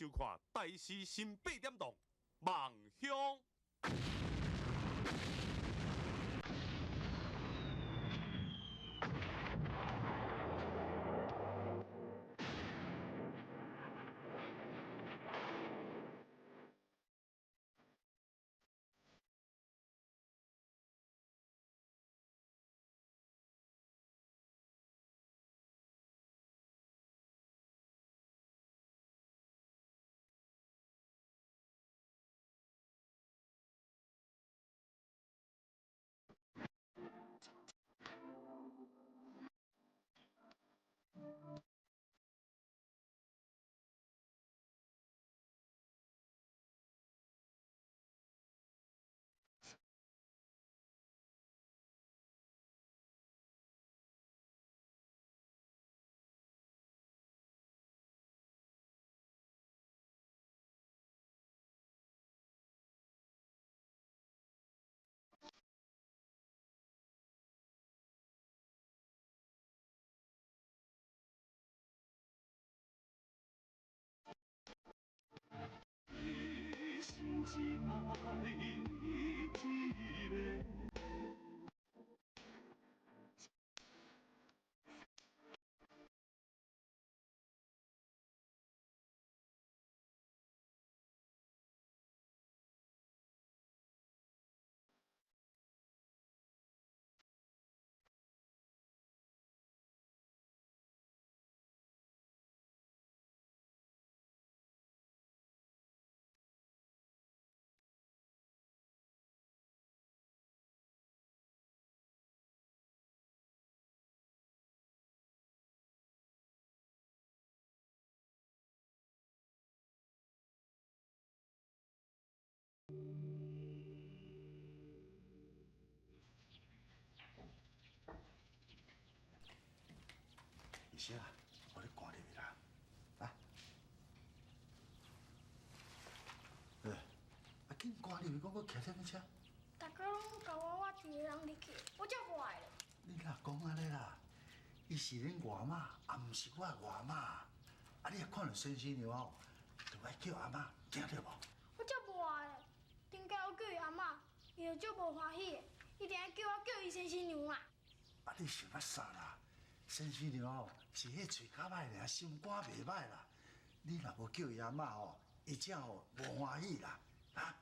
收看大师新8点档《梦乡》。是啊，我咧赶入去啦，啊！紧赶入去，讲搁骑什么车？大家拢甲我一个人入去，我才无爱咧。你若讲安尼啦，伊是恁外妈，也毋是我外妈。啊，你若看到先生娘后，就爱叫阿妈，听到无？我才无爱咧，顶解我叫伊阿嬷，伊就足无欢喜的，一定爱叫我叫伊先生娘啦。啊，你想要啥啦？先生娘后是迄嘴较歹尔，心肝袂歹啦。你若无叫伊阿嬷吼，伊只吼无欢喜啦，啊！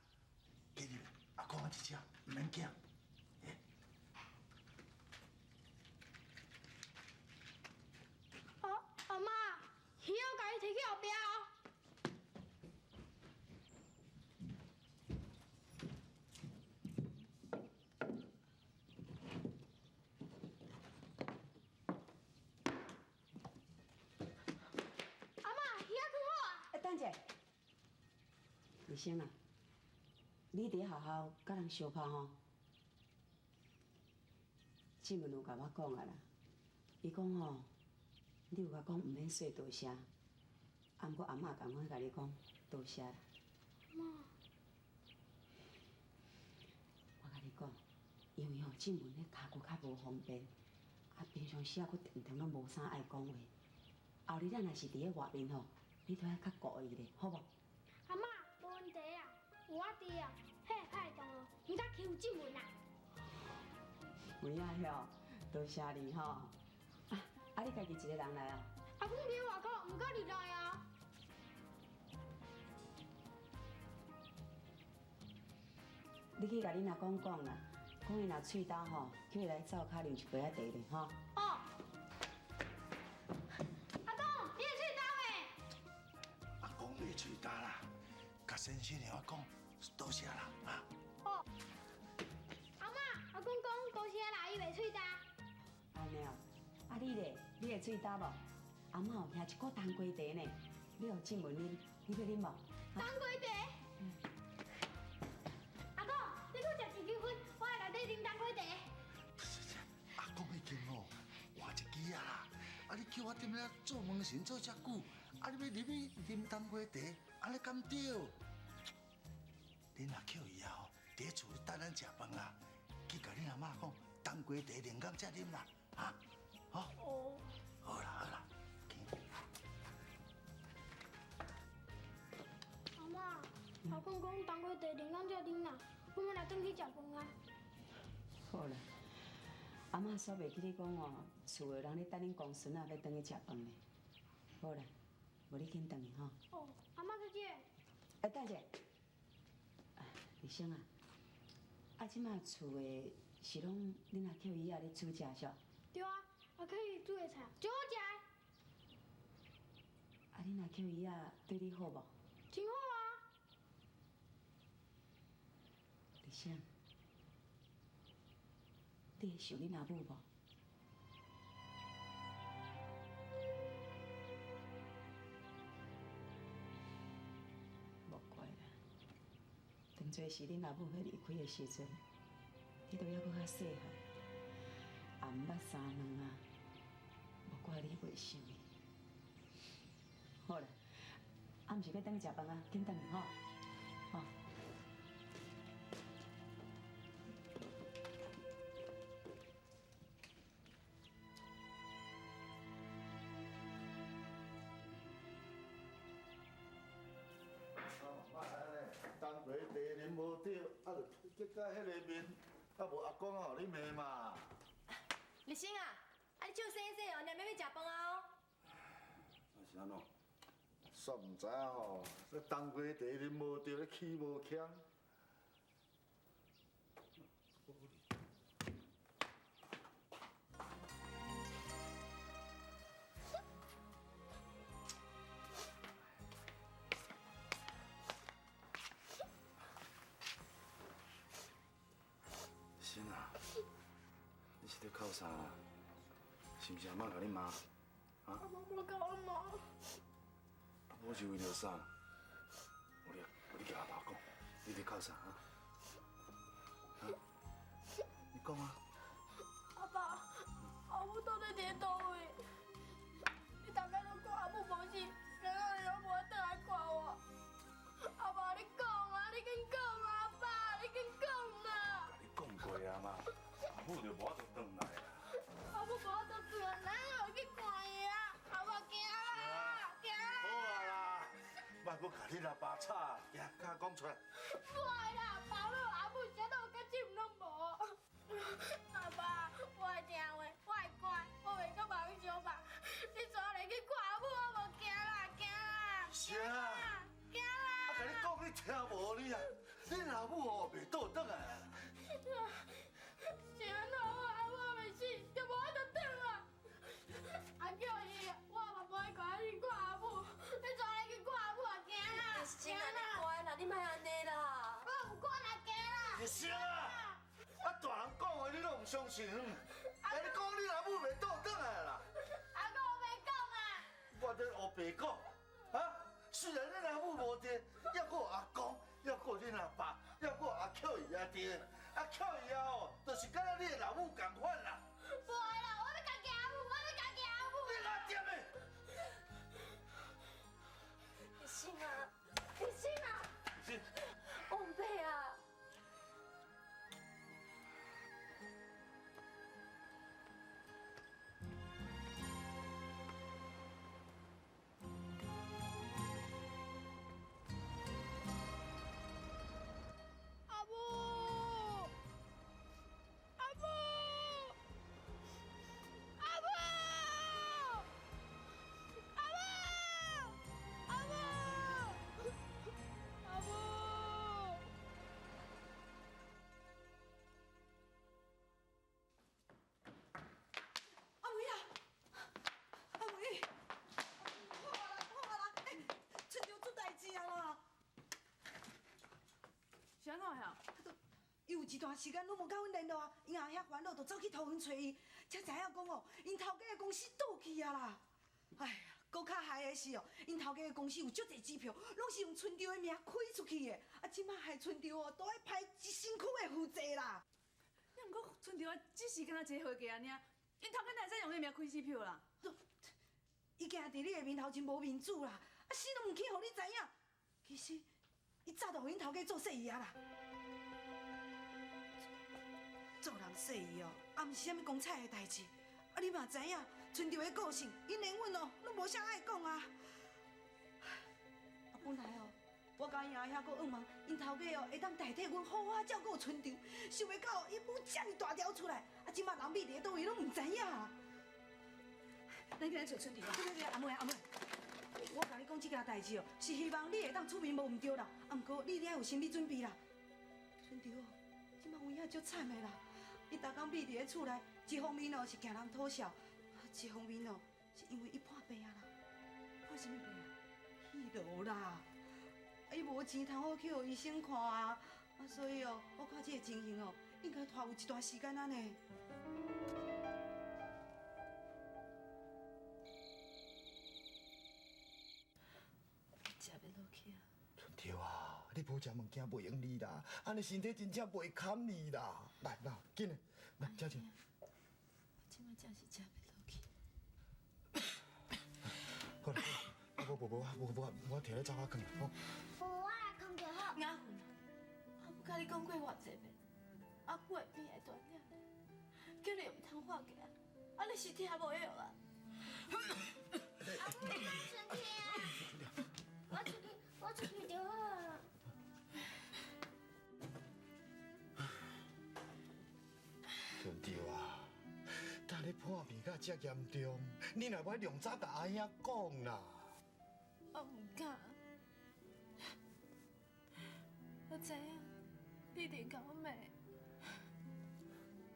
给你阿公我一只，唔免惊。阿嬷，鱼要甲伊摕去后壁哦。阿嬷，鱼仔放好啊。等者，医生啊，你伫学校甲人相拍吼？静文有甲我讲啊啦，伊讲吼，你有甲讲毋免说多谢，啊，毋过阿嬷共阮甲你讲多谢啦。妈，我甲你讲，因为吼静文咧骹骨较无方便，啊，平常时啊，佫常常拢无啥爱讲话。后日咱若是伫咧外面吼，你都要较顾伊咧，好无？阿嬷，无问题啊，有我伫啊，迄个歹动哦，毋得欺负静文啊。有影晓，多谢你吼。啊，你家己一个人来啊？阿公伫外口，毋敢入来啊。你去甲恁阿公讲啦，讲伊若喙焦吼，叫伊来灶骹啉一杯仔茶咧，吼。哦。阿公，你的喙焦未？阿公袂嘴焦啦，甲先生娘讲多谢啦，啊！哦。阿嬷，阿公讲多谢啦，伊袂喙焦。安尼哦，啊你咧，你会喙焦无？阿嬷有遐一锅当归茶呢，你互静文啉，你要啉无？当归茶。阿公，你搁食一支烟，我来内底啉当归茶。阿公已经吼换一支啊啦，啊你叫我踮咧做门神做遮久，啊你要入去啉当归茶，安尼敢对？恁若叫伊啊吼，伫咧厝等咱食饭啦，去甲恁阿嬷讲，当归茶连工才啉啦，啊，好。哦。好啦好啦，讲当过第2天才冷啦，我们来转去食饭啊。好啦，阿嬷煞袂记你讲哦，厝的人咧等恁公孙仔要转去食饭呢。好啦，无你紧转去吼。哦，阿妈小姐，哎，等者，丽生啊，即马厝的是拢恁阿舅姨仔咧煮食煞？对啊，还可以煮的菜，就好食的。恁阿舅姨仔对你好无？真好啊！丽生，你会想恁阿母无？无怪啦，当初是恁阿母要离开的时阵，你都还阁较细汉，也毋捌三两啊，无怪你袂想伊。好啦，毋是要等去食饭啊，紧等去吼，吼。当过茶啉无着，结果迄个面，无阿公互你骂嘛。立新啊，你手洗洗哦，念要去食饭啊哦。那是安怎？煞毋知影吼，这当过茶啉无着，咧气无强。心啊，你是咧哭啥啦？是毋是阿妈甲你骂？啊？阿妈无甲我骂。我是为着啥？你甲阿爸讲，你咧哭啥啊？啊？你讲啊！阿爸，阿母到底伫倒位？你大概拢讲阿母无事，刚刚你拢无倒来看我。阿爸，你讲啊，你紧讲啊，阿爸，你紧讲啦！你讲过啊嘛，阿母就无法度转来啊。阿母无法度转来，哪有去看伊啊？阿爸惊啦，惊好啦！啊啦，莫搁甲你阿爸吵，行，甲讲出来。不会啦，爸老阿母啥都有甲进拢无。阿爸，我会听话，我会乖，我袂搁忙去相爸。你带我去看阿母，我无惊啦，惊啦！是啊，惊啊，啦！甲你讲你听无你啊，恁阿母哦袂倒转来啊。是安怎我阿母袂死，就无法度转啊！阿叫伊，我嘛无爱带你去看阿母，你带我去看阿母也惊啦！立新啊，你乖啦，你莫安尼啦。我有看也惊啦！立新啊，啊大人讲话你拢唔相信，啊你讲你阿母袂倒转来啦。阿公我袂讲啊！我咧学白讲，啊，虽然恁阿母无在，还阁有阿公，还阁有恁阿爸，还阁有阿巧姨阿爹，啊巧姨啊哦，就是敢若你的老母共款啦。不会啦，我要家己阿母，我要家己阿母。你阿点的？立新啊，立新啊，是，王伯啊。阿母，阿母，阿母，阿母，阿母，阿母。阿伟啊，阿伟，好啊啦，好啊啦，村长出代志啊啦！是安怎呀？伊有一段时间拢无甲阮联络啊，因阿遐烦恼，就走去桃园找伊，才知影讲哦，因头家的公司倒去啊啦！哎呀，搁较害的是哦，因头家的公司有足侪支票，拢是用村长的名开出去的，啊，即摆害村长哦，都爱排一身躯的负债啦。你毋过村长只是敢若一个会计尔，因头家哪会使用迄名开支票啦？伊惊伫你的面头前无面子啦，啊，死都唔去互你知影。其实，伊早就互因头家做生意啊啦。做人说伊哦，也毋是啥物光彩的代志。啊，你嘛知影，村长的个性，因连阮哦，拢无啥爱讲啊。啊，本来哦，我甲因阿遐阁问问，因头家会当代替阮好好照顾村长，想袂到伊母遮尔大条出来，即马人秘伫倒位拢唔知影。咱今日找村长啊。对，阿妹，我甲你讲这件代志哦，是希望你会当出面无唔对啦，啊，毋过你一定要有心理准备啦。村长哦，即马有影足惨的啦，伊逐工秘伫咧厝内，一方面哦是惊人讨笑，一方面哦是因为伊破病啊啦，破什么病啊？气劳啦，伊无钱通好去互医生看啊，所以哦，我看这个情形哦，应该拖有一段时间啊呢。食袂落去啊！春条啊，你无食物件袂用你啦，安尼身体真正袂堪你啦。来，紧的，来，吃吃。即马真是食袂落去。好啦，我摕咧走啊，放吼。我来扛就好。雅云，我不甲你讲过偌济遍，阿母的病会断了，叫你唔通发家，啊你是听无晓啊？阿母，身体啊！我出去就好啊。春条啊，但你破病甲遮严重，你若要量早甲阿兄讲啦。我唔敢，我知影你一定甲我骂，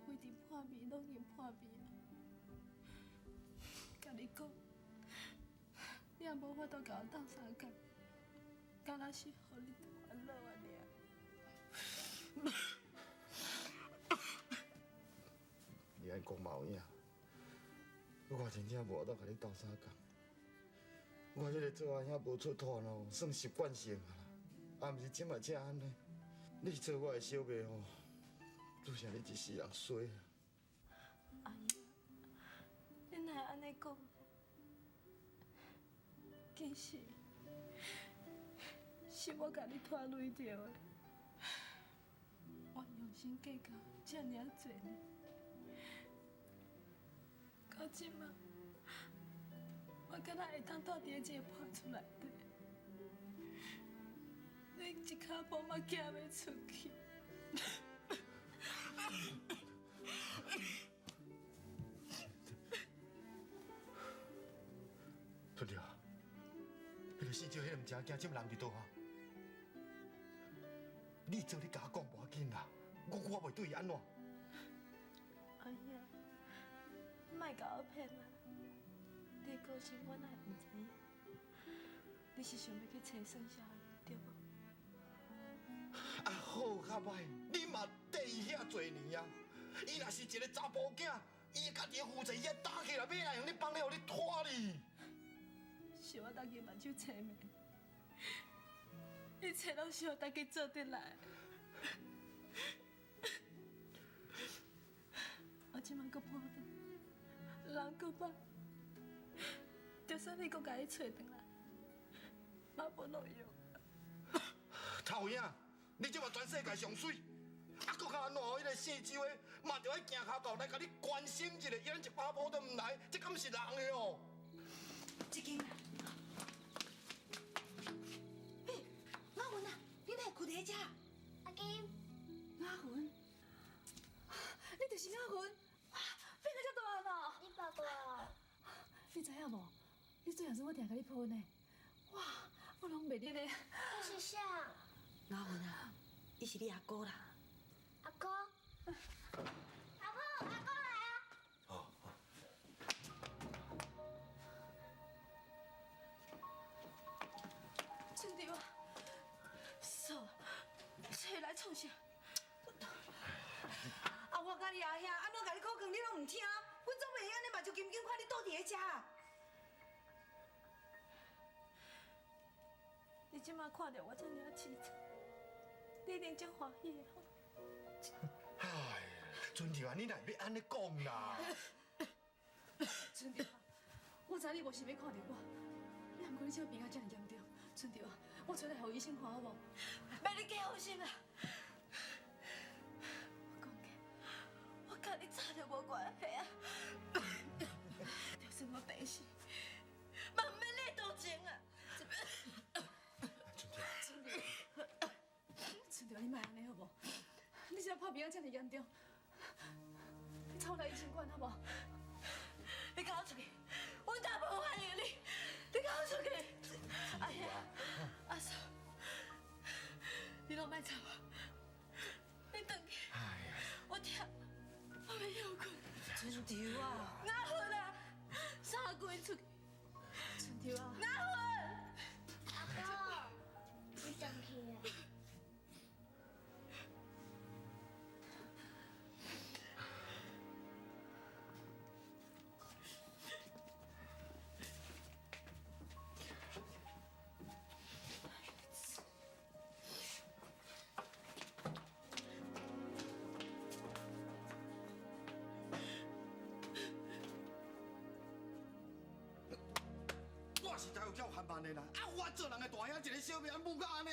为伫破病拢已经破病啊。甲你讲，你也无法度甲我斗相共，敢若是互你烦恼啊尔。你安讲嘛有影，我真正无法度甲你斗相共。我这个做阿兄无出头咯，算习惯性啊啦，啊，毋是即马才安尼。你做我的小妹吼，拄成你一世人衰啊！阿姨，你哪会安尼讲？其实是我甲你拖累着的，我用心计较遮尔济呢，到即马，我敢若会当住伫这个破厝内底，你一脚步嘛行袂出去。春条，迄个四招迄个毋正惊，即人伫倒啊！你做你甲我讲无要紧啦，我袂对伊安怎？阿兄，莫甲我骗啦！你的个性我哪会唔知影？你是想要去找算啥对无？啊好较歹，你嘛缀伊遐侪年啊！伊若是一个查甫囝，伊家己的负责伊还打起来，要来用你帮你，互你拖你。是我当日目睭青面，一切拢是我当日做得来。我即摆搁破病，人搁歹，就算你搁甲伊找回来，嘛无路用。讨厌！你即马全世界上水，啊，搁较安怎？迄个四周的嘛，着爱行骹到来甲你关心一下，伊咱一把步都唔来，这敢是人的哦？这间啊，嘿，雅云啊，你哪会困伫遮？阿金，雅云，你就是雅云，哇，变得遮大了。你爸爸，你知影无？你最后是我定甲你抱呢。哇，我拢袂记咧。我是谁？雅云啊，伊是你阿哥啦。阿哥。阿母，阿哥来啊！好。村长啊，嫂，找来创啥？啊，我甲你阿兄安怎甲你口讲，你拢唔听，阮总袂安尼目睭金金看你倒伫咧遮。你即马看到我这尔凄惨，你一定真欢喜的吼。哎，春条啊，你哪会要安尼讲啦？村长，我知你无想要看到我，你毋过你这病啊这么严重，村长啊，我找来互医生看好无？别你加好心啦！我讲过，我甲你早就无关系啊！就算我病死，嘛毋免你同情啊！春条，你莫安尼好无？你现在破病啊，这么严重，你冲来医生馆好无？你赶我出去，我大无欢迎你，你赶我出去！哎呀，阿嫂，你拢莫吵我，你回去。哎呀，我疼，我要休困。春潮啊！雅芬啊，三个人出去。春潮啊！雅芬。阿哥，你生气啊？我是才有叫含慢的啦，我做人的大兄，一个小命母甲安尼，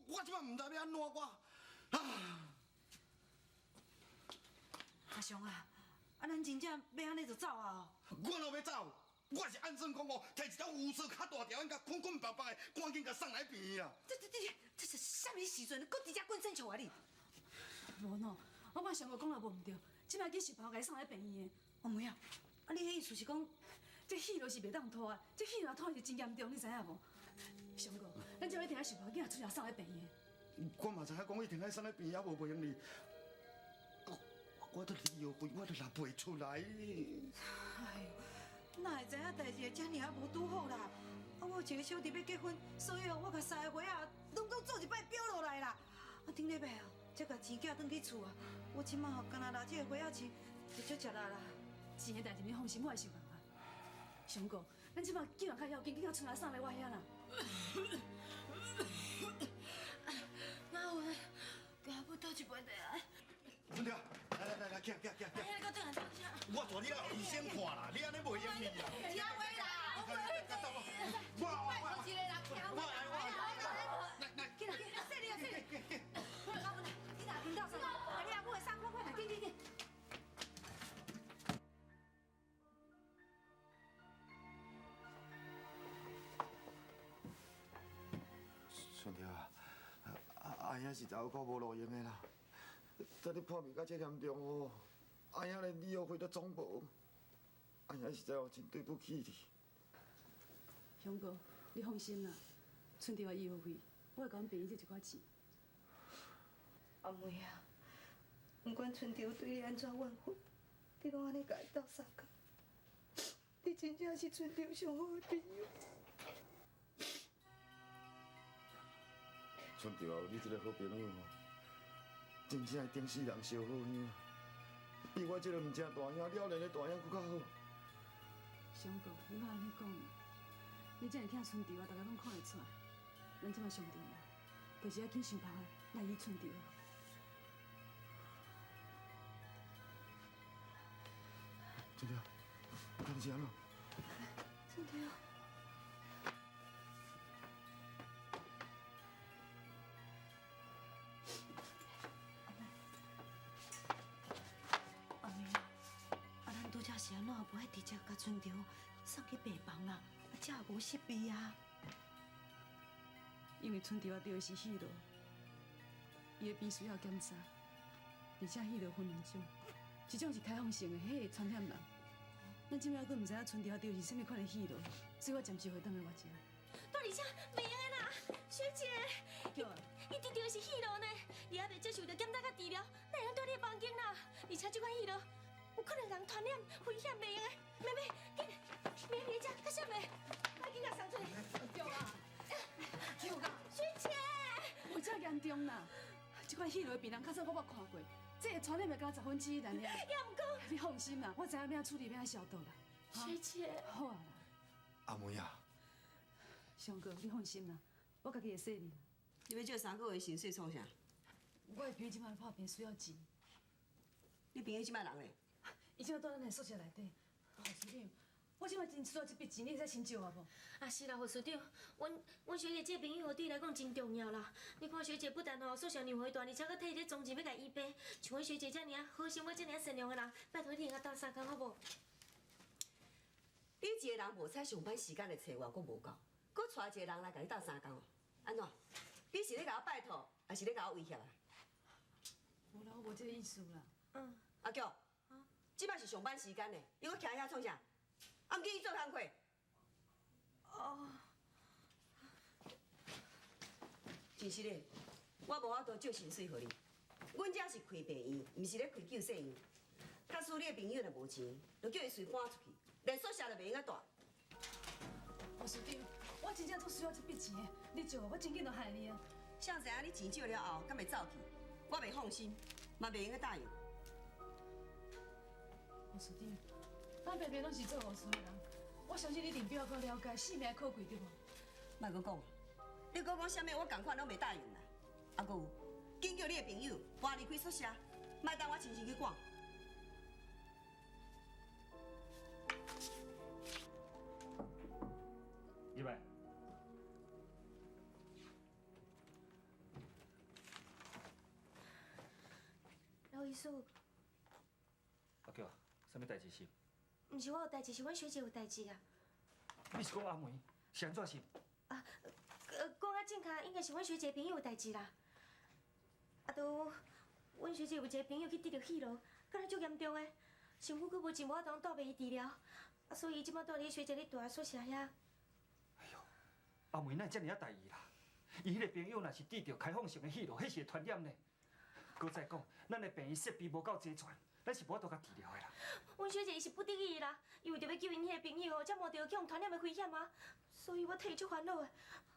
我即摆唔知要安怎阿雄啊，咱真正要安尼就走啊？我哪要走？我是按算讲哦，摕一条乌丝较大条，应该捆捆绑绑的，赶紧甲送来病院啦。这是什么时阵？搁直接滚身笑啊你？无喏，我马上我讲了无唔对，即摆去小朋友甲伊送来病院的。阿妹啊，你迄意思是讲？这血路是袂当拖啊！这血路拖是真严重，你知影无？上个，咱就要停下小朋友，囝出来送来病院。我嘛知影讲伊停喺送来病院无用哩，我都理由费我都拿袂出来。哎呦，哪会知影代志会遮尔啊无拄好啦？我一个小弟要结婚，所以我甲三个月啊，拢做一摆表落来啦。顶礼拜啊，才甲钱寄转去厝啊。我即马干那拿这个月仔钱，就足食力啦。钱的代志你放心，我会想办法。上个，咱即摆计划较要紧，紧出来送来我遐啦。雅芬，给我倒一杯茶来。春条，来，起。哎呀，你给我倒来倒下。我带你来医生看啦，你安尼袂用力啊。雅芬啦，我来。来，来，紧啦，说你啊，说你。阿文，你哪听到啥？你阿母会送，快来，紧。春条啊，阿兄是查有够无路用的啦。等你破病到这严重哦，阿兄连医药费都总无，阿兄实在有真对不起你。上个，你放心啦，剩下的医药费，我会甲阮病院这一寡钱。阿妹啊，不管春潮对你安怎怨恨，你拢安尼甲伊斗相共，你真正是春潮上好的朋友。春潮有你这个好朋友哦，真正会顶世人烧好兄，比我这个唔正大兄了然的大兄搁较好。上个，你莫安尼讲，你这样疼春潮啊，大家拢看会出来。咱即摆上重要，就是要紧想办法来医春潮。春潮，干是安怎？春潮。阿妹啊，咱拄则是安怎无爱直接甲春潮送去病房啦？这也无失味啊。因为春潮啊得的是血路，伊的病需要检查，而且血路分两种，一种是开放性的，迄会传染人。咱即摆佫毋知影春潮得的是啥物款的血路，所以我暂时回等在我家。大而且袂用的啦，学姐，伊得到的是血路呢，你还未接受到检查甲治疗，哪会当在你的房间啦？而且这款血路有可能人传染，危险袂用的。妹，紧，别这，较啥物？快紧甲送出去。对啊。学姐，有遮严重啦！这款血路的病人，较早我捌看过，这个传染袂到1/10尔。也毋讲。你放心啦，我知影要处理，要消毒啦。学姐，好啊啦，阿妹啊，上哥，你放心啦，我家己会说你。你要这3个月薪水创啥？我的病即摆破病需要钱，你朋友即摆人咧？伊即摆住咱的宿舍内底。副市长，我即摆真需要这笔钱，你会使先借我无？啊是啦，副市长，阮学姐这个朋友对伊来讲真重要啦。你看学姐不但宿舍让回大，而且佫摕这装钱要甲医病。像阮学姐这尔好心，我这尔善良的人，拜托你甲斗相共好无？你一个人无采上班时间来找我，佫无够，佫带一个人来甲你斗相共哦？安怎？你是咧咧甲我拜托，还是咧甲我威胁啊？无啦，我无这个意思啦。阿强，即摆是上班时间呢，你搁徛遐创啥？啊，毋记去做工课。真实嘞，我无法度借薪水互你。阮遮是开病院，毋是咧开救生院。假使你的朋友若无钱，就叫伊随搬出去，连宿舍都袂用啊大。吴书长，我真正足需要这笔钱的，你借我真紧就害你啊！谁知影你钱借了后，敢会走去？我袂放心，嘛袂用答应。吴书长，咱平平拢是做务处的人，我相信你一定比我更了解性命的可贵，对无？莫阁讲，你阁讲啥物，我共款拢袂答应啦。啊，阁有，紧叫你的朋友搬离开宿舍，莫当我亲身去管。入来。老医师，阿叫，啥物代志是？毋是我有代志，是阮学姐有代志啊。你是讲阿梅是安怎是？讲啊正确，应该是阮学姐朋友有代志啦。啊，都阮学姐有一个朋友去得着肺痨，敢若足严重的，身躯佫无钱，无法度倒卖伊治疗，啊，所以伊即摆住伫学姐咧住的宿舍遐。哎呦，阿梅哪会遮尔啊大意啦？伊迄个朋友若是得着开放性的肺痨，迄是会传染呢。搁再讲，咱的病院设备无够齐全，咱是无法度甲治疗的啦。阮学姐伊是不得已啦，伊为着要救因迄个朋友，才冒着去互传染的危险啊，所以我替伊足烦恼的。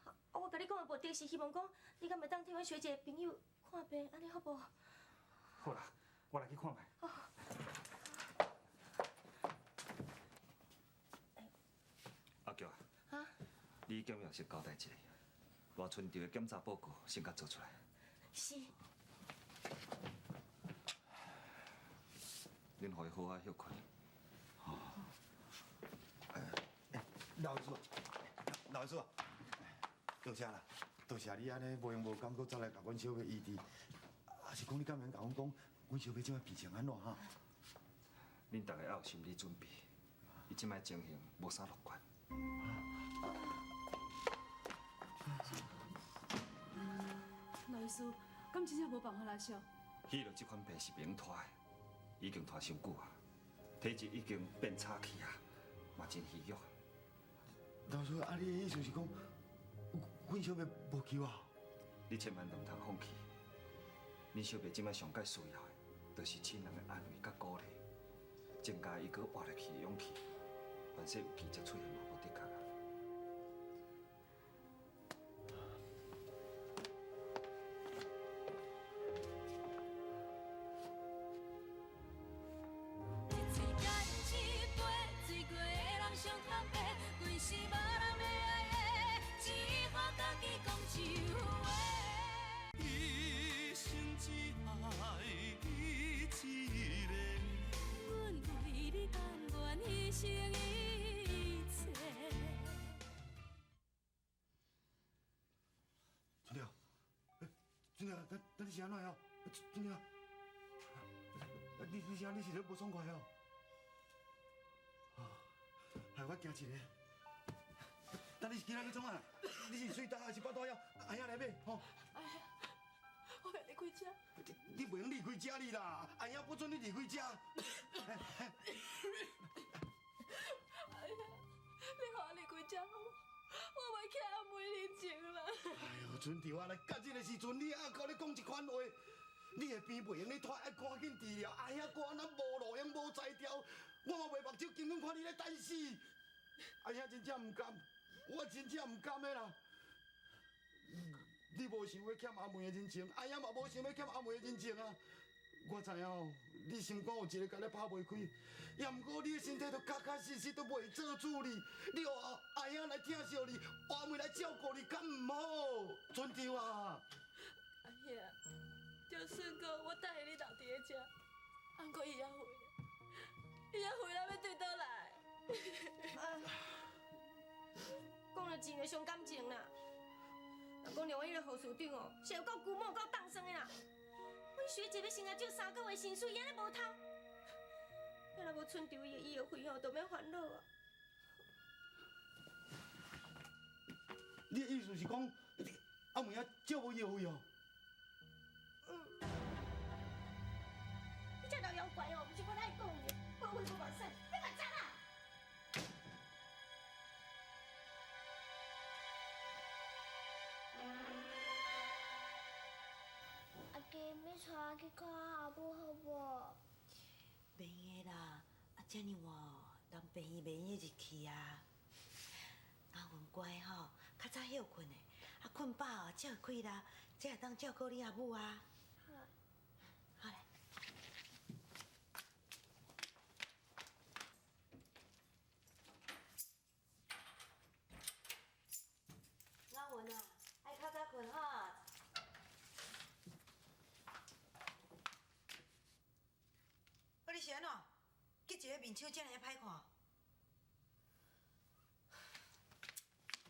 啊，我甲你讲的目的是希望讲，你敢会当替阮学姐朋友看病，安尼好无？好啦，我来去看卖。阿叫啊，你检验先交代一下，偌春潮的检查报告先甲做出来。是。恁互伊好好休困。老师，老师，多谢啦，多谢你安尼无用无感，搁再来甲阮小妹医治。啊，是讲你敢免甲阮讲，阮小妹即摆病情安怎哈？恁大家要有心理准备，伊即摆情形无啥乐观。老医师，敢真正无办法来烧？迄落即款病是免拖的，已经拖伤久啊，体质已经变差去啊，嘛真虚弱。老师，啊，你的意思是讲，阮小妹无救啊？你千万唔通放弃，恁小妹即摆上界需要的，就是亲人的安慰甲鼓励，增加伊搁活落去的勇气。凡说有奇迹出现嘛，无得确啊。春条，你是安怎样？春条，你是咧无爽快哦？害我惊一个。但你是今仔日创啊？你是水大还是巴肚枵？哎呀来买吼！哎呀，我要离开这。你袂用离开家里啦，哎呀不准你离开家。哎呀，你互我离开这好无？我袂欠阿妹人情啦。哎呦，春条啊，来到这个时阵，你还甲你讲一款话，你的病袂用你拖，爱赶紧治疗。哎呀，我安那无路用、无才调，我嘛袂目睭紧紧看你咧等死。哎呀，真正唔甘，我真正唔甘的啦。你无想要欠阿妹的人情，哎呀嘛无想要欠阿妹的人情啊。我知影哦，你心肝有一个甲你拍袂开，也毋过你的身体都确确实实都袂做主你，你互阿兄来疼惜你，阿妹来照顾你，敢唔好？春条啊！阿兄，就算讲我带你留伫咧遮，不过伊也回来要对倒来。讲到钱就伤感情啦。讲另外迄个护士长哦，是有够龜毛、够当生的啦。阮学姐要生啊，只有3个月薪水，伊安尼无偷。要若无春潮伊的医药费哦，就免烦恼啊。你的意思是讲，啊，问下借无业费哦。你这老妖怪哦，不是我爱讲的，我话无偌屎，你快走啦！阿基，你带我去看阿母好无？免个啦，遮尔晚，人病伊免个入去啊。阿文乖吼，较早休困的，困饱啊，才会开啦，才会当照顾你阿母啊。好嘞。阿文啊，爱较早困吼。你是安怎？结一个面相这么歹看？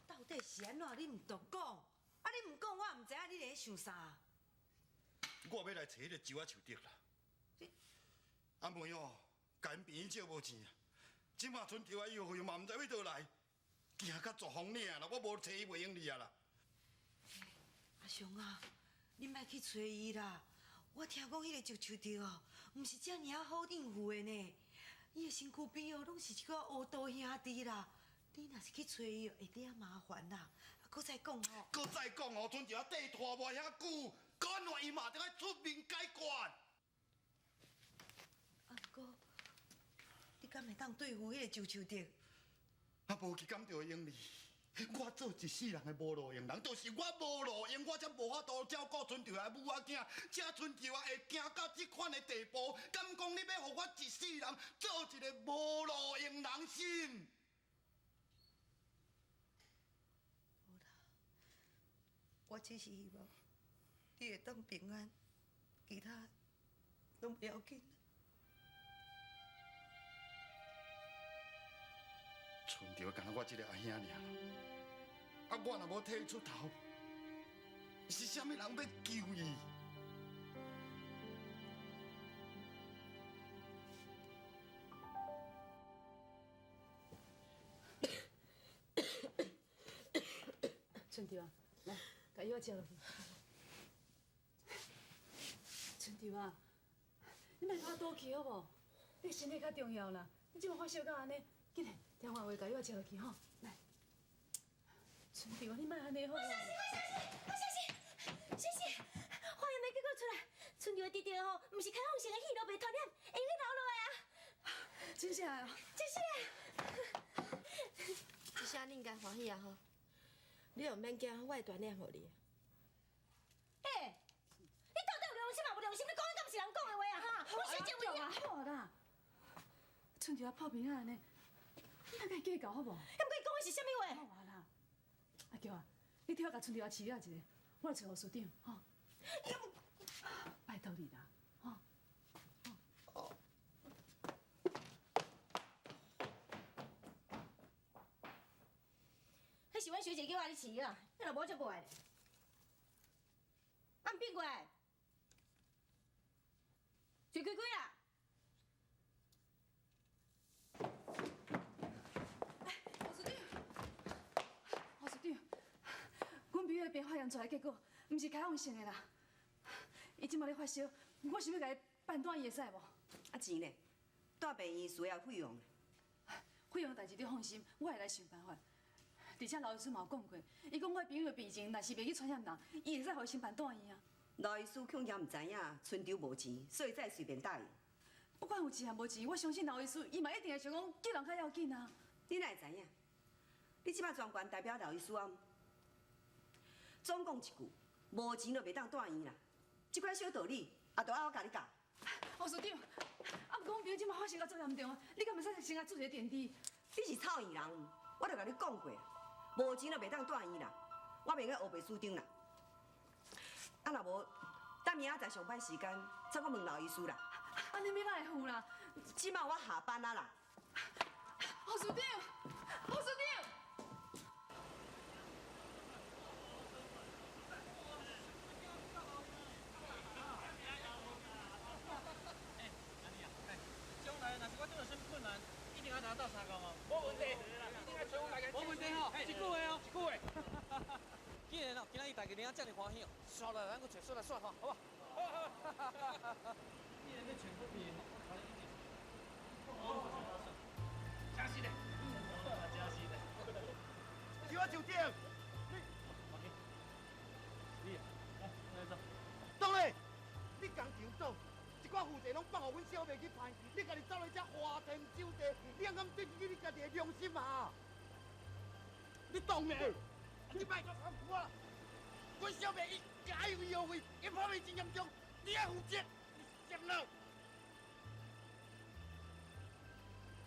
到底是安怎？你唔着讲，啊你唔讲，我也唔知影你咧想啥。我要来找迄个周仔树德啦。阿妹哦，甲因病借无钱啊，即马剩条医药费嘛唔知要倒来，惊甲作风领啦，我无找伊袂用哩啊啦。阿雄啊，你莫去找伊啦。我听讲迄个周树德哦，唔是遮尔啊好应付的呢。伊的身躯边哦，拢是一个黑道兄弟啦。你若是去找伊，会得啊麻烦啦。搁再讲吼，搁再讲哦，剩条底拖无遐久，管话伊嘛得爱出面解决。啊，不过你敢会当对付迄个周树德？啊，无去敢就会用哩。我做一世人的无路用人，就是我无路用，我才无法度照顾村条的母仔囝，才村条会行到这款的地步。敢讲你要互我一世人做一个无路用人心？无啦，我只是希望你会当平安，其他拢不要紧。村条干我一个阿兄尔，啊，我若无替伊出头，是啥物人要救伊？春条啊，来，把药吃落去。春条啊，你莫怕倒去好无？你身体较重要啦。你即马发烧到安尼，紧嘞，听我话，把药吃落去吼。来，春条，你莫安尼好无？谢谢，化验的结果出来，春条的弟弟吼，唔是开放性的气流袂传染，会用留落来啊。真正的哦。真是的。这下你应该欢喜啊吼，你又免惊，我会传染互你。哎，你到底有良心嘛？无良心？你讲的敢是人讲的话啊哈？我小姐危险。好啦，春条泡面啊安尼，你莫甲伊计较好无？敢甲伊讲的是啥物话？好啊啦，阿桥啊，你替我甲春条饲了一个，我来找护士长吼。拜托你啦，吼。迄是阮学姐叫我你饲啊，你若无就过来。按变过来，水开开啦！护士长，护士长，阮朋友那边化验出来结果，毋是开放性的啦。伊即马咧发烧，我想要甲伊办转院会使无？啊钱呢？大病院需要费用。费用代志你放心，我会来想办法。而且老医师嘛有讲过，伊讲我朋友的病情，若是袂去传染人，伊会使互伊先办转院啊。老医师恐惊唔知影村长无钱，所以才随便答应。不管有钱还无钱，我相信老医师伊嘛一定会想讲救人较要紧啊。你哪会知影？你即摆专权代表老医师啊？总讲一句，无钱就袂当转院啦。即款小道理，也都爱我甲你教。护士长，啊，不过阮朋友即马发生到这严重啊，你敢袂使先来注一个点滴？你是臭医人，我著甲你讲过，无钱就袂当转院啦。我袂去黑白书顶啦。啊，若无，等明仔载上班时间，再我问老医师啦。安尼要哪会好啦？即马我下班啊啦。护士长，护士长。将来若是我真有啥困难，一定要拿到三公哦。无问题，一定要找我来个。无问题吼，一句话哦，一句话。既然哦，今仔日大家今日遮尔欢喜哦，刷来咱搁找出来耍吼，好不好？你那个全部比我考一点。加薪的，加薪的。去我酒店。你，来走。当然，你工厂组一寡负责拢放互阮小妹去派，你家己走来遮花天酒地，你敢对得起你家己的良心嘛？你懂没？你摆阮小妹伊家有后悔，伊破病真严重，你要负责，你想了？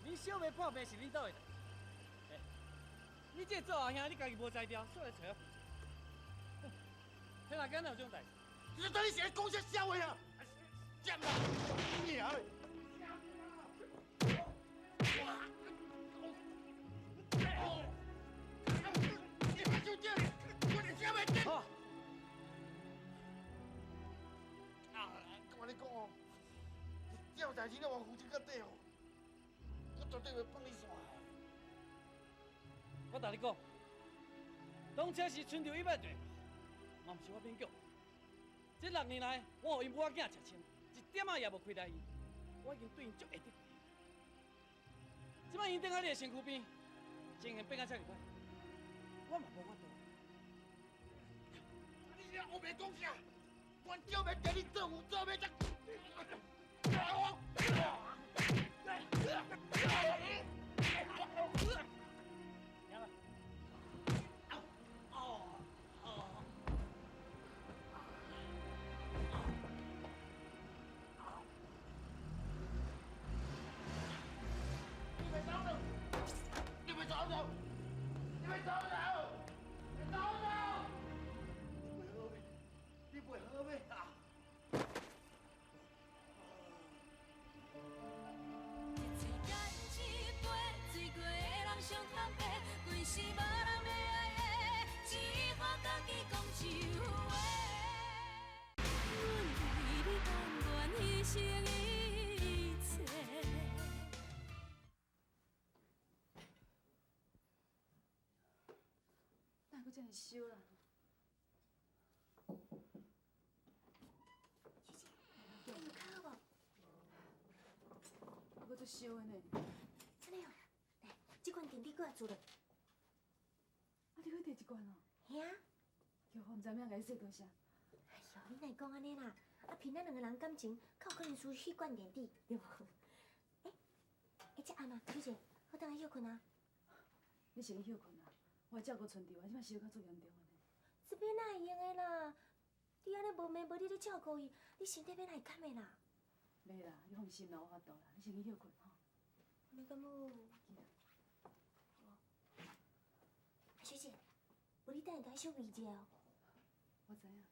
你小妹破病是你倒的？你这做后兄，你家己无才调，出来找。迄哪敢有这种代志？你到底是咧讲啥笑话啊？讲啊！你啊！你把酒店，我的小妹店。我跟你讲哦，这种代志你往负责到底哦，我绝对会放你耍。我甲你讲，当车是春潮一百对，嘛毋是我勉强。这6年来，我予因母仔囝食亲，一点仔也无亏待伊，我已经对因足下得。即摆因顶在你的身躯边，情形变甲遮尔歹，我嘛无法度。你这后面讲啥？阮小妹跟你做有做咩？哪个这样烧啦？有看无？我做烧的呢。真的哦，来，这款电梯搁来做咧。啊，你去第一关哦？嘿啊。叫我唔知影甲你说多少。哎呦，你哪讲安尼啦？啊，凭咱两个人感情，较有可能输去关电梯，对无？这暗啊，小姐，我等下休困啊。你先休困啊，我照顾剩着，我即摆烧到最严重的呢。这边哪会用的啦？你安尼无眠无你咧照顾伊，你身体变哪会堪的啦？袂啦，你放心啦，我法度啦，你先去休困吼。你敢有？小姐，有你等下在小味者哦。我知影。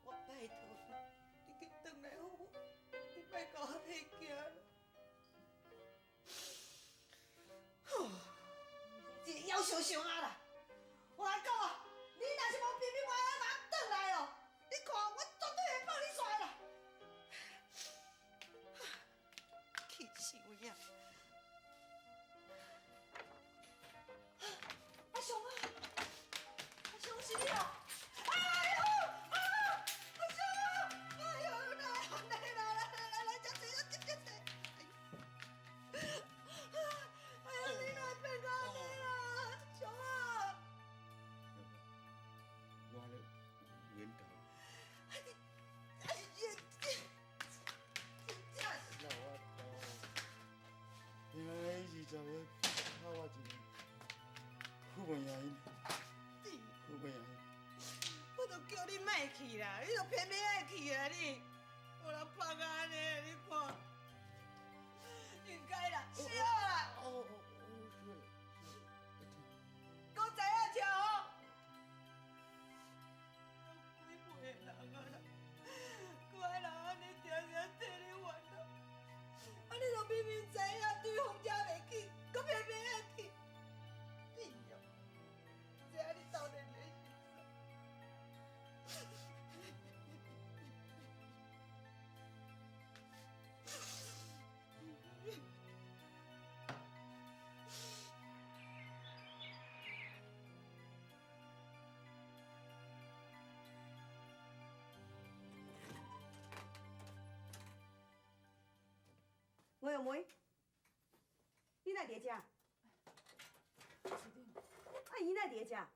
我拜托你去转来好，你莫甲我骗惊了。这夭寿上啊啦！我来讲啊，你若是无偏偏我要拿转来哦，你看我绝对会放你耍啦！气死我呀！阿雄啊，阿雄是你哦！我都叫你莫去啦，你都偏偏爱去啊你！我人放安尼，你看，应该啦，是啦。我知影听哦。几岁的人啊啦，我爱人安尼常常替你烦恼，啊你都明明知影对方家袂去，搁偏偏爱去，你杨梅，你哪伫遮？师弟，啊，伊哪伫遮？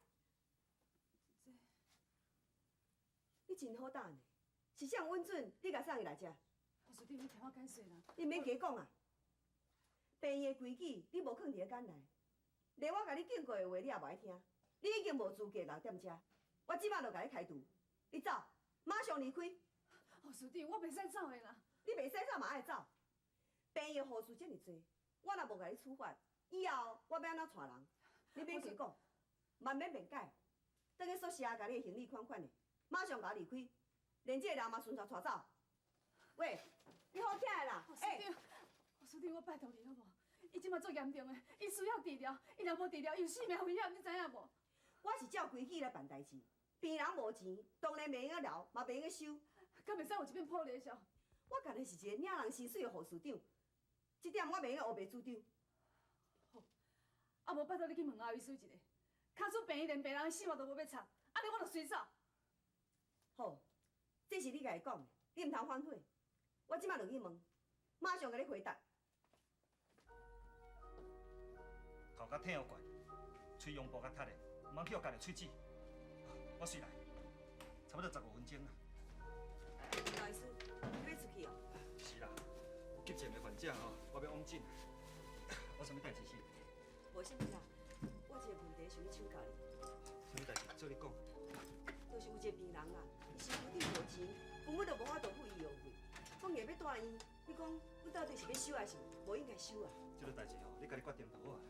你真好胆呢，是啥稳准你甲送伊来遮？师弟，你听我解释啦。你免加讲啊！病院的规矩你无放伫个眼内，连我甲你讲过的话你也无爱听，你已经无资格留踮遮。我即摆就甲你开除，你走，马上离开。师弟，我袂使走的啦。你袂使走嘛爱走。病院护士这么多，我若无甲你处罚，以后我要安怎带人？你免加讲，万免辩解。等去宿舍甲你的行李款款的，马上甲我离开，连这个人嘛顺续带走。喂，你好起来啦！师弟，我拜托你好无？伊即马足严重的，伊需要治疗，伊若无治疗，有性命危险，你知影无？我是照规矩来办代志，病人无钱，当然袂用留，嘛袂用收。敢袂使有一片破裂上？我干的是一个领人薪水的护士长，这点我袂用黑白主张。好，啊无拜托你去问阿医师一下，卡出病院连病人的死活都无要插，安尼我就随走。好，这是你家己讲的，你毋通反悔。我即摆就去问，马上甲你回答。头壳疼有怪，喙用布甲塌的，唔通去互家己喙齿。我随来，差不多15分钟啦。老医师，你要出去哦？是啦，有急症的患者吼，我要往诊。我啥物代志是？无啥物啦，我有一个问题想要请教你。啥物代志？做你讲。就是有一个病人啊，伊身躯顶无钱，根本就无法度付医药费。讲硬要带医，你讲你到底是要收还是无应该收啊？这个代志吼，你家己决定就好啊。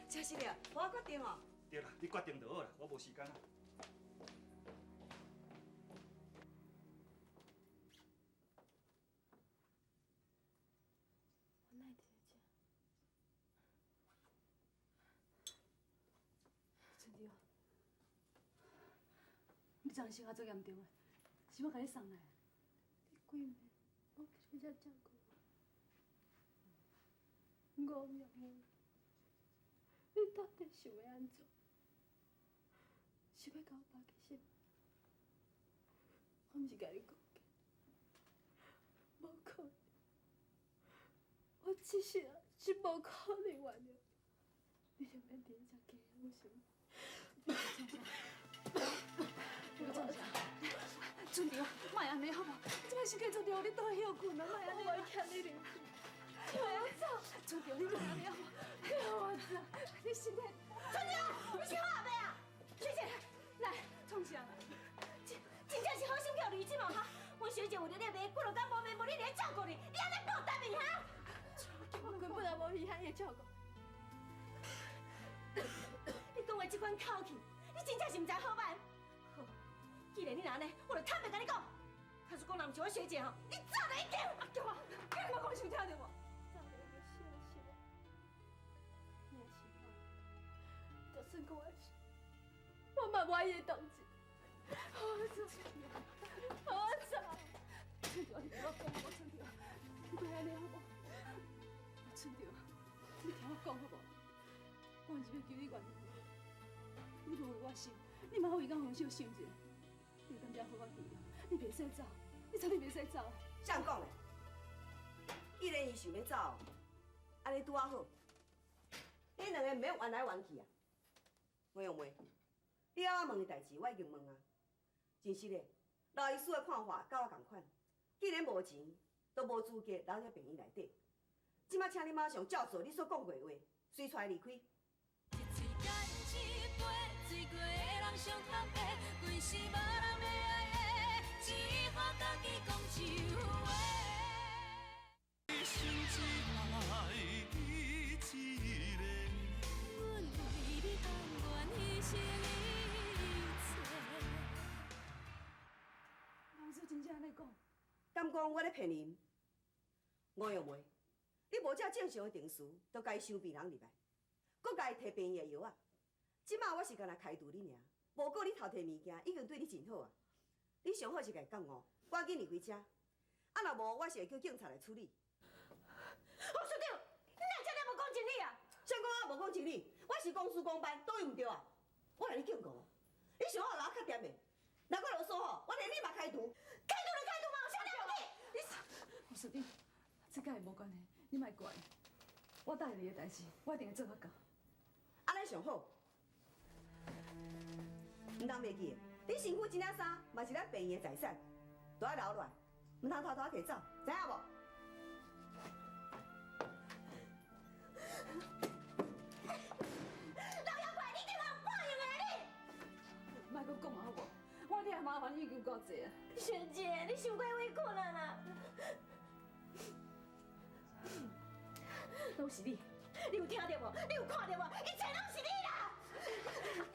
真是的，我决定哦。对啦，你决定就好啦，我无时间啊。我哪会伫遮？春弟啊，你昨日生活足严重的，是我甲你送来的。你几暝我去遮照顾我，5秒我，你到底想要安怎？是要甲我绑起身？我毋是甲你讲过，无可能。我这世人是无可能原谅你，你就免伫遮加我想。你个做啥？春弟啊，莫安尼好无？即摆身体足着，你倒去休困啊，莫安尼。我会欠你灵气。我走，春弟，你莫安尼好无？我走，你身体。春弟啊，你是好阿伯啊？学姐，来，创啥啦？真正是好心叫你即嘛哈！阮小姐为了你的病，几落工无眠，无你来照顾你，你安尼孤单面哈？我根本就无稀罕伊照顾。你讲话这款口气，你真正是毋知好歹。好，既然你若安尼，我就坦白甲你讲，假使讲若毋是我小姐吼，你走就一定。叫我，你莫讲想听着无？早就要谢谢我，你的心话，就算讲的是，我嘛无伊的同志。我走，我走。春弟，你听我讲无？春弟，你别安尼好无？春弟，你听我讲好无？我是要求你原谅我，你无为我想，你嘛好为我分手想一下。你敢遮好我治疗，你袂使走，你绝对袂使走。谁讲的？既然伊想要走，安尼拄啊好。恁两个毋免冤来冤去啊。梅用梅，你要我问的代志，我已经问啊。真实的，老医师的看法甲我同款。既然无钱，都无资格留在病院内底。即摆请你马上照做你所讲过的话，随出来离开。老师真正安尼讲？敢讲我咧骗您？吴用梅，你无照正常的程序，就该收病人入来，搁该摕病院的药啊。即马我是干那开除你尔，无过你偷摕物件，已经对你真好啊。你上好是家讲哦，赶紧离开遮。啊，若无我是会叫警察来处理。王署长，你哪真了无讲真理啊？谁讲我无讲真理？我是公事公办，倒位毋对啊！我甲你警告，你上好拿较点的，若我啰嗦吼，我连你嘛开除。开除就开除嘛，有啥了不起？王署长，这甲伊无关系，你莫怪，我答应你的代志，我一定会做到到。安尼上好。唔通袂记，你身躯这领衫嘛是咱病院的财产，都要留落来，唔通偷偷摕走，知影无？老妖怪，你对我报应的你！莫阁讲啊好无？我替麻烦已经够济啊。萱姐，你伤过委屈啦啦！拢是你，你有听到无？你有看到无？一切拢是你啦！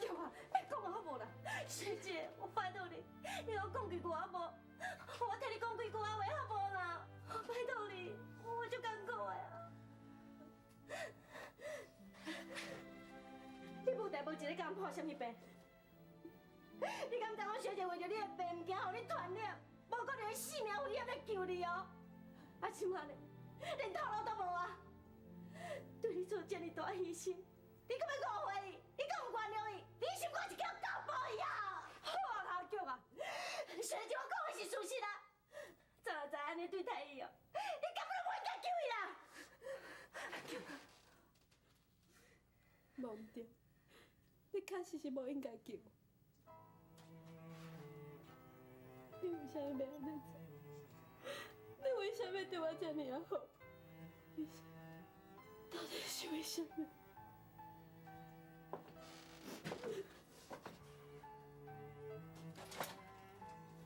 叫啊，别讲啊好无啦？萱姐，我拜托你，你给我讲几句好无？我替你讲几句话好无啦？拜托你，我就艰苦的啊！你无代无一日甲我破什么病？你敢当我小姐为着你的病，唔惊互你传染，无可能性命危险来救你哦！啊，即摆呢，连头路都无啊！对你做这么大牺牲，你敢要误会伊？你敢有原谅伊？你心肝是叫狗报伊啊！好啊，老脚啊！小姐，我讲的是事实啊！早就知安尼对待伊哦，你根本无应该救伊啦！无唔对，你确实是无应该救。你为什么要安尼做？你为什么对我这么啊好？你到底是为什么？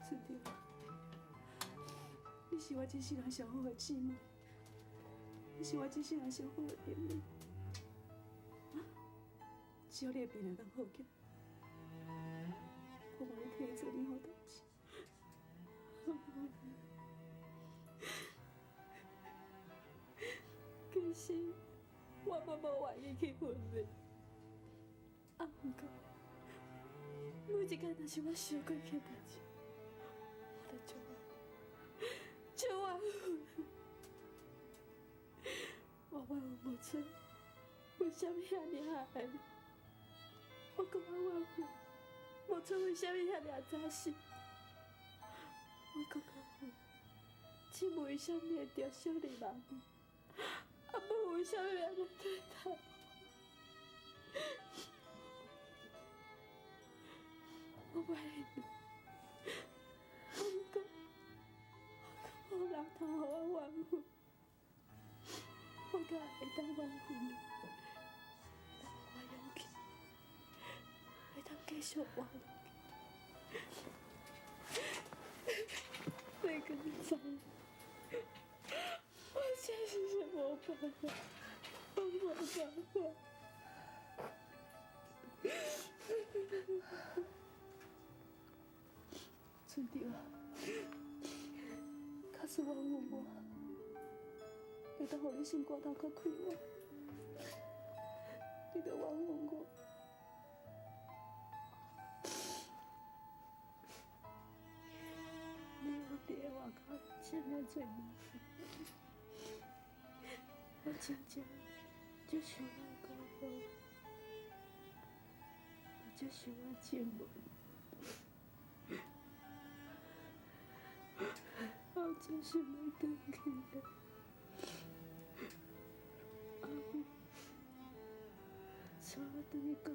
春天，你是我这世人上好的姊妹，你是我这世人上好的朋友。只要你的病能好起来，我愿意替你做任何代志。可是我无愿意去分离，啊，不过每一天若是我想过去的代志，我就怨恨。我怨恨无错，为什么遐尔爱你？我讲我怨恨，无错，为什么遐尔早死？我讲我恨，姊妹为什么会着小人亡？啊，母为什么要安尼对待我？我不爱你，我无人通互我怨恨，我敢会当怨恨你，但我勇气会当继续活落去。你跟你走。我现在是没办法，我没办法。春调，假使我有我，会当互你心肝头较快活，你着原谅我。你有伫个外口真个做麻烦。我真正就想咱讲好，我就想我亲妹，我就想要回去的。阿母，请我等你讲一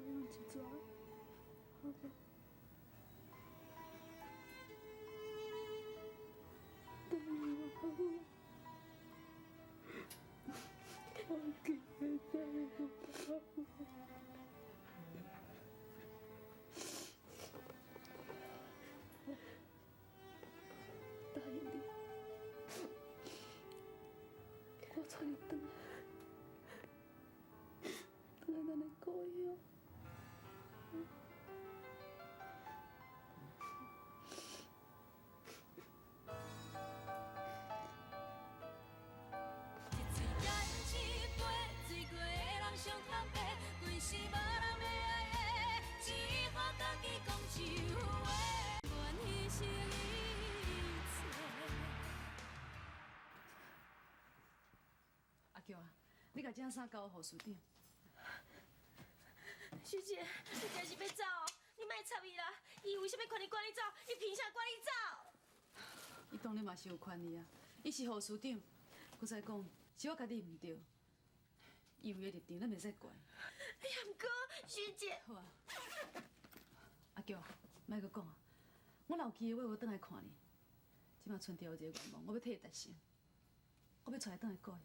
逝，好不？等我好不？我给你再不好。答应你，我带你回来咱的故乡。阿叫啊，你甲这件衫交予护士长。徐姐，你真是要走哦？你莫插伊啦！伊为什么权利赶你走？伊凭啥赶你走？伊当然嘛是有权利啊，伊是护士长，佮再讲，是我家己唔对，伊有伊立场，咱袂使怪。哎呀，毋过学姐，好啊，阿强，莫阁讲啊，我若有机会，我倒来看你。即马春潮有一个愿望，我要替伊达成，我要带伊倒来故乡。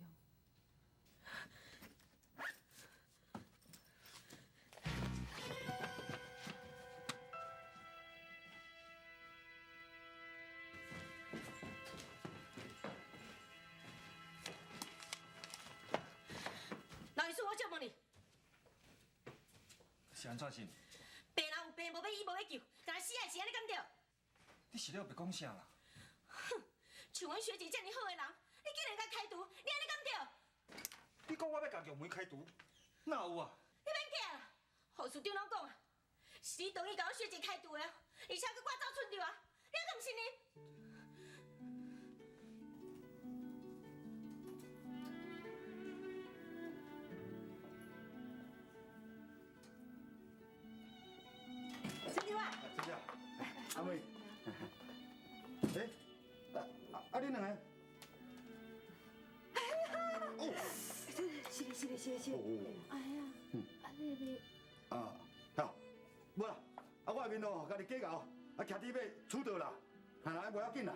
老医师，我想问你，是安怎是？病人有病无要医无要救，但是死也是安尼敢对？你是咧别讲啥啦？哼，像阮学姐这么好的人，你竟然甲开除，你安尼敢对？你讲我要甲玉梅开除，哪有啊？你免惊啦，护士长拢讲啊，是你同意甲我学姐开除的，而且佮我走春潮啊，你敢毋信呢？春潮啊，春潮，阿妹，你两个，是。哎呀，安尼咪，好，无啦，我下面哦，甲你计较，徛伫要厝倒啦，无要紧啦。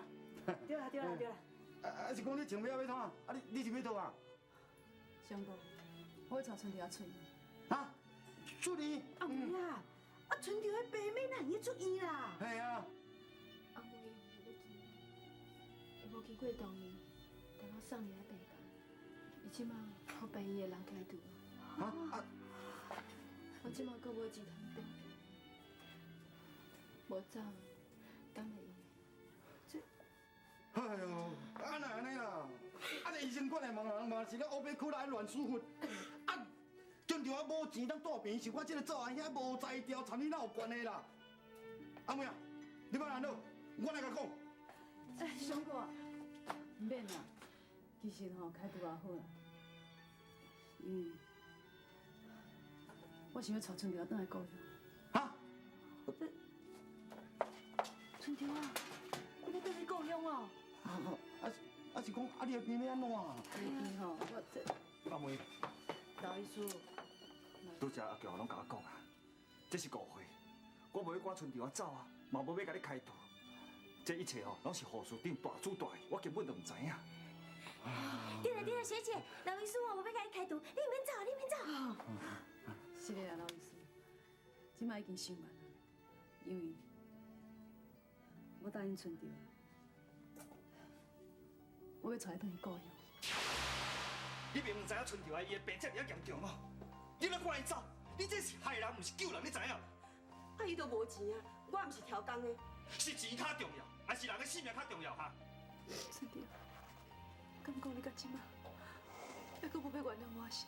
对啦。是讲你穿尾要创，你是要倒啊？相公，我要带春潮出院。啊，出院？阿妹啊，春潮的病妹哪会出院啦？系啊。阿妹无经过同意，等我送你来病房，伊即马互病院的人开除啊。我即马阁无钱通倒，无走，等下伊。哎呦，哪安尼啦？这医生馆的盲人嘛是咧乌白苦来乱输血，春潮无钱当带病，是我这个做阿兄无才调，参你哪有关系啦？阿妹啊，你别难恼，我来甲讲。相公啊，唔免啦，其实吼开除也好啦，因为我想要带春潮倒来故乡。哈？春潮啊，你要倒去故乡哦？是讲你的病要安怎？你吼，我这阿妹，老医师，拄则阿强拢甲我讲啊，这是误会，我无要赶春潮走啊，嘛无要甲你开除，这一切吼拢是护士长大主大的，我根本就唔知影。对了，学姐，老医师我要甲你开除，你免走。是的啊，老医师，即摆已经伤完了，因为我答应春潮，我要带伊倒去故乡。你明唔知影春潮伊的病这么严重哦？你咧赶伊走，你这是害人，唔是救人，你知影？伊都无钱啊，我毋是挑工的。是钱较重要，还是人的性命较重要哈？春潮，敢讲你到即马，还阁无要原谅我啥？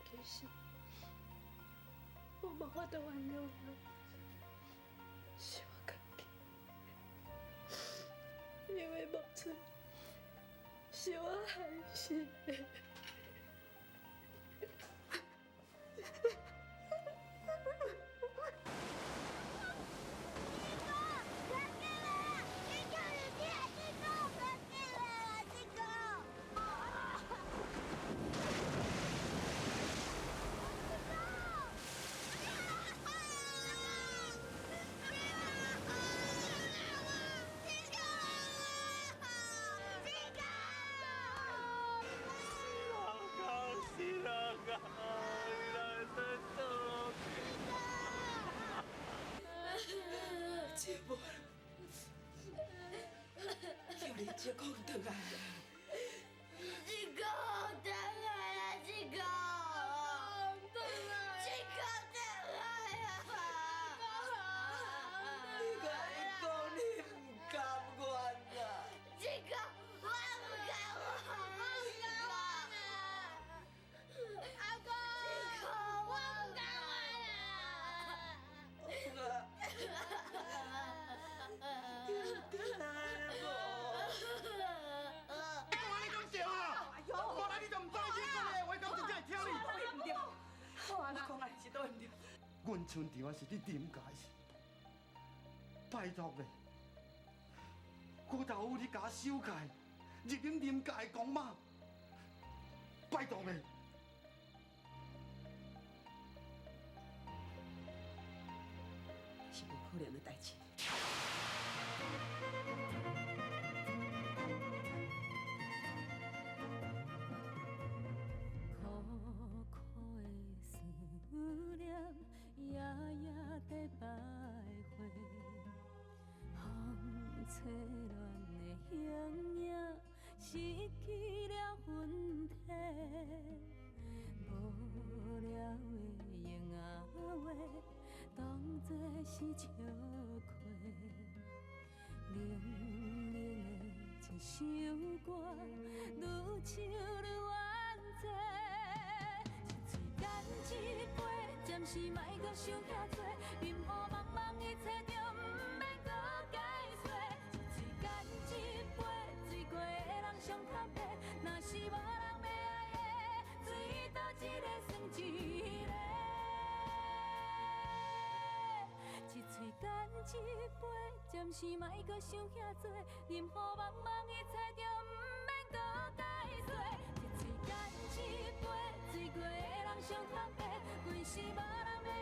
其实我无法度原谅你，是我家己，因为木村是我害死的。姐夫，叫你这讲倒来。这个等来啊，这个，你甲伊讲，你唔甘愿啦。这个我不敢，阿公，我不敢阮春潮是你点解？拜托咧，骨头你甲收起，日冷啉甲会讲嘛？拜托咧！是无可能的代志。苦苦的思念，夜夜在徘徊，风吹乱的形影，失去了魂体。无聊的婴仔话，当作是笑亏。冷冷的一首歌，愈唱愈怨气。一嘴干一杯，暂时莫搁想遐多，任何茫茫一切就毋免搁解释。一嘴干一杯，醉过的人上坦白，若是无人要爱的，水倒一个算一个。一嘴干一杯，暂时莫搁想遐多，任何茫茫一切就毋免搁解释。一嘴干一杯，醉过的人上坦白，阮是无人要。